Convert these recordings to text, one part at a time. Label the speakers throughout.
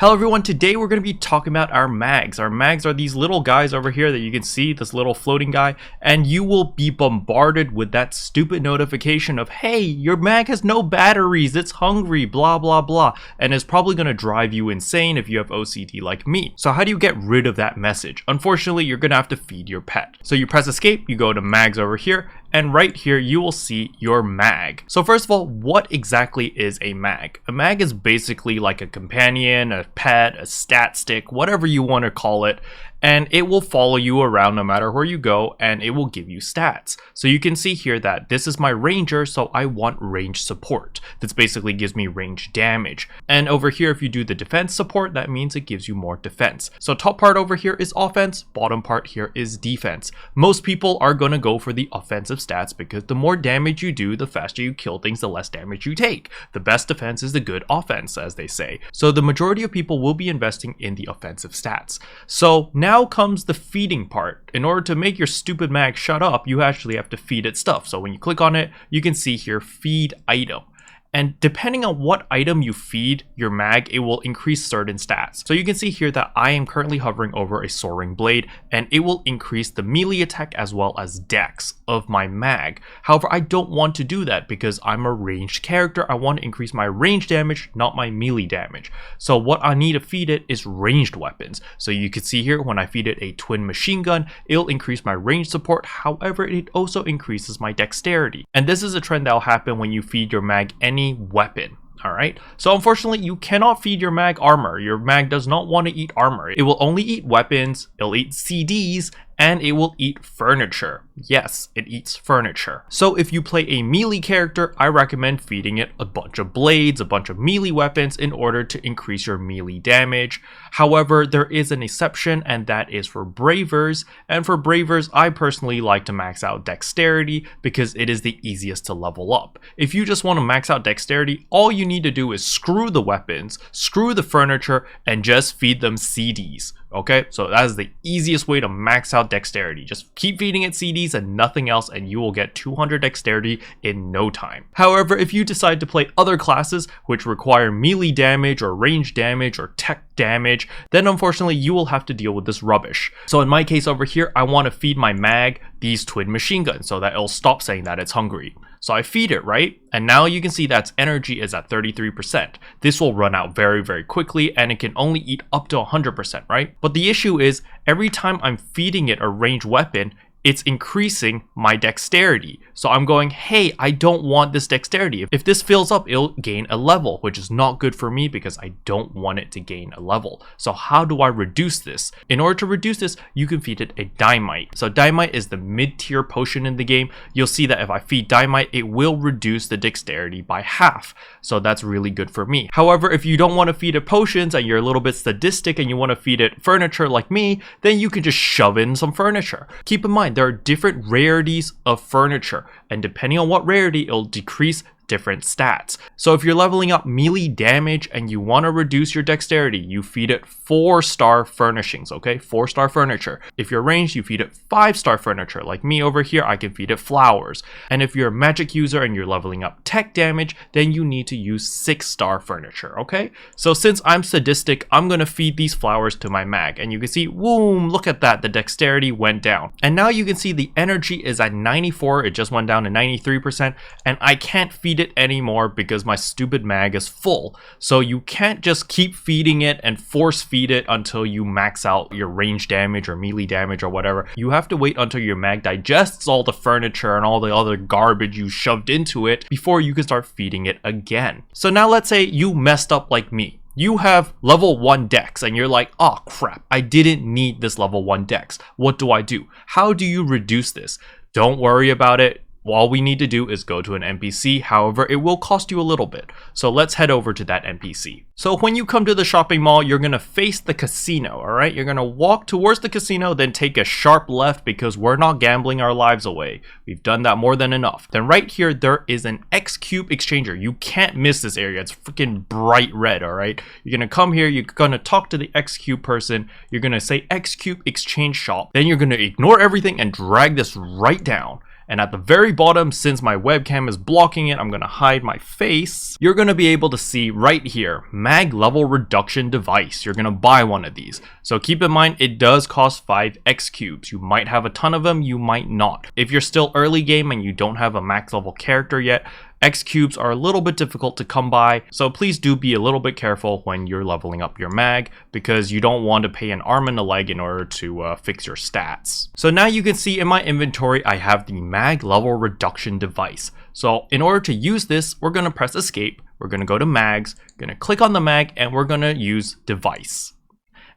Speaker 1: Hello everyone, today we're going to be talking about our MAGs. Our MAGs are these little guys over here that you can see, this little floating guy, and you will be bombarded with that stupid notification of, hey, your MAG has no batteries, it's hungry, blah blah blah, and it's probably going to drive you insane if you have OCD like me. So how do you get rid of that message? Unfortunately, you're going to have to feed your pet. So you press escape, you go to MAGs over here, and right here you will see your MAG. So first of all, what exactly is a MAG? A MAG is basically like a companion, a pet, a stat stick, whatever you want to call it, and it will follow you around no matter where you go, and it will give you stats. So you can see here that this is my ranger, so I want range support. This basically gives me range damage. And over here, if you do the defense support, that means it gives you more defense. So top part over here is offense, bottom part here is defense. Most people are going to go for the offensive stats because the more damage you do, the faster you kill things, the less damage you take. The best defense is the good offense, as they say. So the majority of people will be investing in the offensive stats. So now comes the feeding part. In order to make your stupid MAG shut up, you actually have to feed it stuff. So when you click on it, you can see here, feed item. And depending on what item you feed your MAG, it will increase certain stats. So you can see here that I am currently hovering over a soaring blade, and it will increase the melee attack as well as dex of my MAG. However, I don't want to do that because I'm a ranged character. I want to increase my range damage, not my melee damage. So what I need to feed it is ranged weapons. So you can see here, when I feed it a twin machine gun, it'll increase my range support. However, it also increases my dexterity. And this is a trend that will happen when you feed your MAG any weapon. Alright, so unfortunately you cannot feed your MAG armor. Your MAG does not want to eat armor. It will only eat weapons, it'll eat CDs, and it will eat furniture. Yes, it eats furniture. So if you play a melee character, I recommend feeding it a bunch of blades, a bunch of melee weapons in order to increase your melee damage. However, there is an exception, and that is for bravers. And for bravers, I personally like to max out dexterity because it is the easiest to level up. If you just want to max out dexterity, all you need to do is screw the weapons, screw the furniture, and just feed them CDs. Okay, so that is the easiest way to max out dexterity. Just keep feeding it CDs and nothing else, and you will get 200 dexterity in no time. However, if you decide to play other classes which require melee damage or range damage or tech damage, then unfortunately you will have to deal with this rubbish. So in my case over here, I want to feed my MAG these twin machine guns so that it'll stop saying that it's hungry. So I feed it, right? And now you can see that its energy is at 33%. This will run out very, very quickly, and it can only eat up to 100%, right? But the issue is, every time I'm feeding it a ranged weapon, it's increasing my dexterity. So I'm going, hey, I don't want this dexterity. If this fills up, it'll gain a level, which is not good for me because I don't want it to gain a level. So how do I reduce this? In order to reduce this, you can feed it a dynamite. So dynamite is the mid-tier potion in the game. You'll see that if I feed dynamite, it will reduce the dexterity by half. So that's really good for me. However, if you don't want to feed it potions and you're a little bit sadistic and you want to feed it furniture like me, then you can just shove in some furniture. Keep in mind, there are different rarities of furniture, and depending on what rarity, it'll decrease different stats. So if you're leveling up melee damage and you want to reduce your dexterity, you feed it 4-star furnishings, okay? 4-star furniture. If you're ranged, you feed it 5-star furniture. Like me over here, I can feed it flowers. And if you're a magic user and you're leveling up tech damage, then you need to use 6-star furniture, okay? So since I'm sadistic, I'm going to feed these flowers to my MAG. And you can see, boom, look at that, the dexterity went down. And now you can see the energy is at 94, it just went down to 93%, and I can't feed it anymore because my stupid MAG is full. So you can't just keep feeding it and force feed it until you max out your range damage or melee damage or whatever. You have to wait until your MAG digests all the furniture and all the other garbage you shoved into it before you can start feeding it again. So now let's say you messed up like me. You have level 1 dex and you're like, oh crap, I didn't need this level 1 dex. What do I do? How do you reduce this? Don't worry about it. All we need to do is go to an NPC, however, it will cost you a little bit. So let's head over to that NPC. So when you come to the shopping mall, you're going to face the casino, alright? You're going to walk towards the casino, then take a sharp left because we're not gambling our lives away. We've done that more than enough. Then right here, there is an X-Cube exchanger. You can't miss this area. It's freaking bright red, alright? You're going to come here, you're going to talk to the X-Cube person, you're going to say X-Cube exchange shop, then you're going to ignore everything and drag this right down. And at the very bottom, since my webcam is blocking it, I'm going to hide my face. You're going to be able to see right here, mag level reduction device. You're going to buy one of these. So keep in mind, it does cost 5 X cubes. You might have a ton of them, you might not. If you're still early game and you don't have a max level character yet, X cubes are a little bit difficult to come by, so please do be a little bit careful when you're leveling up your mag, because you don't want to pay an arm and a leg in order to fix your stats. So now you can see in my inventory I have the mag level reduction device. So in order to use this, we're going to press escape, we're going to go to mags, going to click on the mag, and we're going to use device.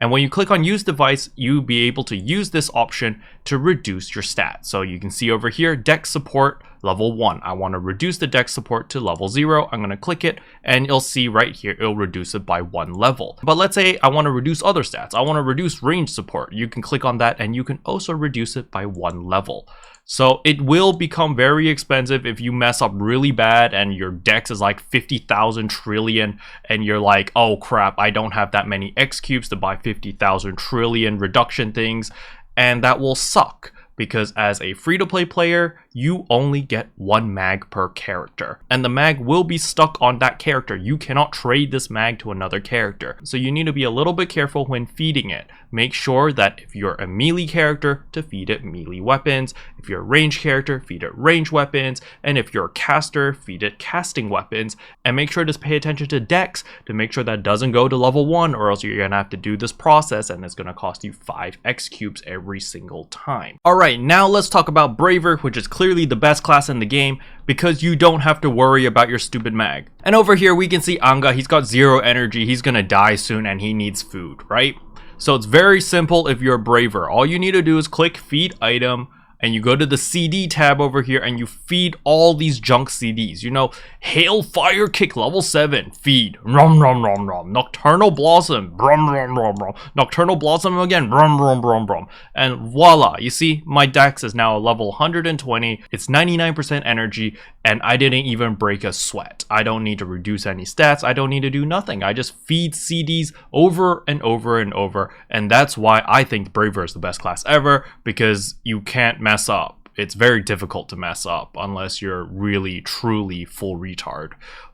Speaker 1: And when you click on use device, you'll be able to use this option to reduce your stats. So you can see over here, dex support level 1. I want to reduce the dex support to level 0. I'm going to click it and you'll see right here, it'll reduce it by 1 level. But let's say I want to reduce other stats. I want to reduce range support. You can click on that and you can also reduce it by 1 level. So it will become very expensive if you mess up really bad and your dex is like 50,000 trillion and you're like, oh crap, I don't have that many X cubes to buy 50,000 trillion reduction things, and that will suck. Because as a free-to-play player, you only get 1 mag per character. And the mag will be stuck on that character. You cannot trade this mag to another character. So you need to be a little bit careful when feeding it. Make sure that if you're a melee character, to feed it melee weapons. If you're a range character, feed it range weapons. And if you're a caster, feed it casting weapons. And make sure to pay attention to dex to make sure that doesn't go to level 1, or else you're going to have to do this process and it's going to cost you 5 X cubes every single time. Alright. Now let's talk about Braver, which is clearly the best class in the game because you don't have to worry about your stupid mag. And over here we can see Anga, he's got 0 energy, he's gonna die soon and he needs food, right? So it's very simple if you're Braver. All you need to do is click feed item, and you go to the CD tab over here and you feed all these junk CDs. You know, Hail Fire Kick level 7, feed, rum rum rum rum. Nocturnal Blossom, brum rum rum rum. Nocturnal Blossom again, rum rum rum rum. And voila, you see, my dex is now level 120, it's 99% energy, and I didn't even break a sweat. I don't need to reduce any stats, I don't need to do nothing. I just feed CDs over and over and over, and that's why I think Braver is the best class ever, because you can't mess up. It's very difficult to mess up unless you're really truly full retard.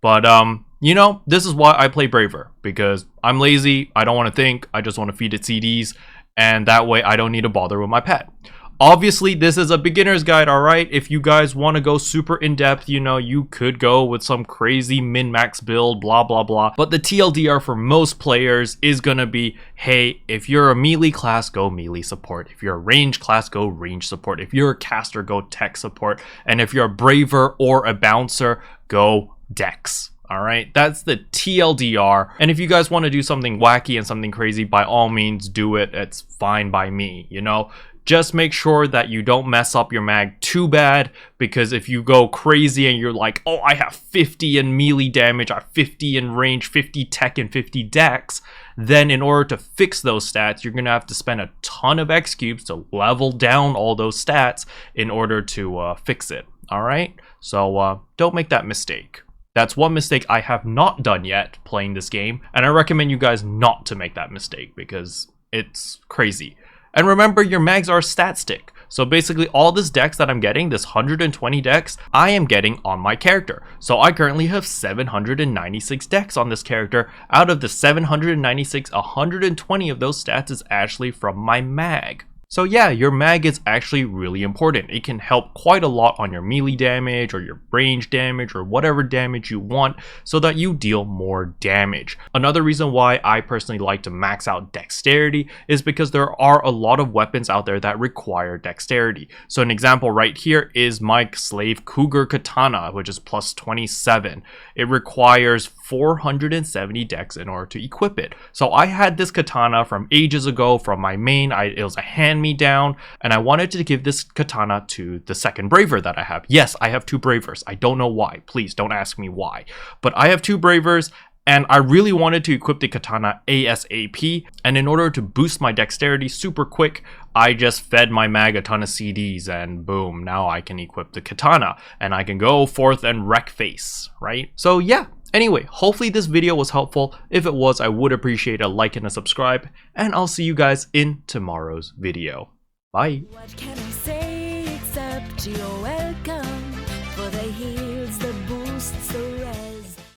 Speaker 1: But you know, this is why I play Braver, because I'm lazy, I don't want to think, I just want to feed it CDs, and that way I don't need to bother with my pet. Obviously, this is a beginner's guide, alright? If you guys want to go super in-depth, you know, you could go with some crazy min-max build, blah, blah, blah. But the TLDR for most players is gonna be, hey, if you're a melee class, go melee support. If you're a range class, go range support. If you're a caster, go tech support. And if you're a braver or a bouncer, go dex. Alright, that's the TLDR. And if you guys want to do something wacky and something crazy, by all means do it. It's fine by me, you know? Just make sure that you don't mess up your mag too bad, because if you go crazy and you're like, oh, I have 50 in melee damage, I have 50 in range, 50 tech, and 50 dex, then in order to fix those stats, you're going to have to spend a ton of X cubes to level down all those stats in order to fix it. Alright? So don't make that mistake. That's one mistake I have not done yet playing this game, and I recommend you guys not to make that mistake because it's crazy. And remember, your mags are a stat stick. So basically all this dex that I'm getting, this 120 dex, I am getting on my character. So I currently have 796 dex on this character. Out of the 796, 120 of those stats is actually from my mag. So yeah, your mag is actually really important. It can help quite a lot on your melee damage or your range damage or whatever damage you want so that you deal more damage. Another reason why I personally like to max out dexterity is because there are a lot of weapons out there that require dexterity. So an example right here is my Slave Cougar Katana, which is plus 27. It requires 470 dex in order to equip it. So I had this katana from ages ago from my main. It was a hand-me-down, and I wanted to give this katana to the second braver that I have. Yes, I have 2 bravers. I don't know why. Please don't ask me why. But I have 2 bravers, and I really wanted to equip the katana ASAP, and in order to boost my dexterity super quick, I just fed my mag a ton of CDs, and boom, now I can equip the katana, and I can go forth and wreck face, right? So yeah. Anyway, hopefully this video was helpful. If it was, I would appreciate a like and a subscribe, and I'll see you guys in tomorrow's video. Bye. What can I say except
Speaker 2: up to your well